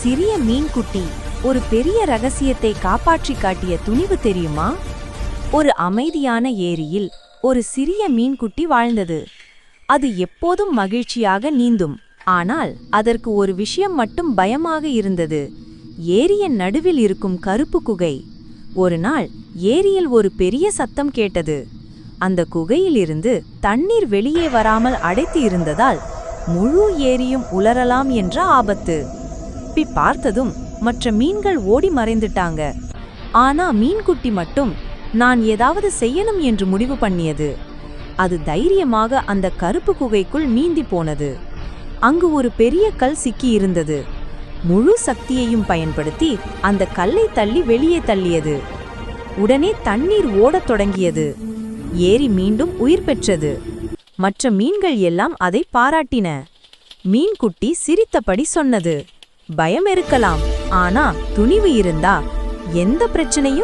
சிறிய மீன்குட்டி ஒரு பெரிய ரகசியத்தை காப்பாற்றி காட்டிய துணிவு தெரியுமா? ஒரு அமைதியான ஏரியில் ஒரு சிறிய மீன்குட்டி வாழ்ந்தது. அது எப்போதும் மகிழ்ச்சியாக நீந்தும். ஆனால் அதற்கு ஒரு விஷயம் மட்டும் பயமாக இருந்தது. ஏரியின் நடுவில் இருக்கும் கருப்பு குகை. ஒரு நாள் ஏரியில் ஒரு பெரிய சத்தம் கேட்டது. அந்த குகையிலிருந்து தண்ணீர் வெளியே வராமல் அடைத்து இருந்ததால் முழு ஏரியும் உலரலாம் என்ற ஆபத்து. பார்த்ததும் மற்ற மீன்கள் ஓடி மறைந்துட்டாங்க. ஆனா மீன்குட்டி மட்டும் நான் ஏதாவது செய்யணும் என்று முடிவு பண்ணியது. அது தைரியமாக அந்த கருப்பு குகைக்குள் நீந்தி போனது. அங்கு ஒரு பெரிய கல் சிக்கி இருந்தது. முழு சக்தியையும் பயன்படுத்தி அந்த கல்லை தள்ளி வெளியே தள்ளியது. உடனே தண்ணீர் ஓடத் தொடங்கியது. ஏரி மீண்டும் உயிர் பெற்றது. மற்ற மீன்கள் எல்லாம் அதை பாராட்டின. மீன்குட்டி சிரித்தபடி சொன்னது, பயம் இருக்கலாம், ஆனா துணிவு இருந்தா எந்த பிரச்சனையும்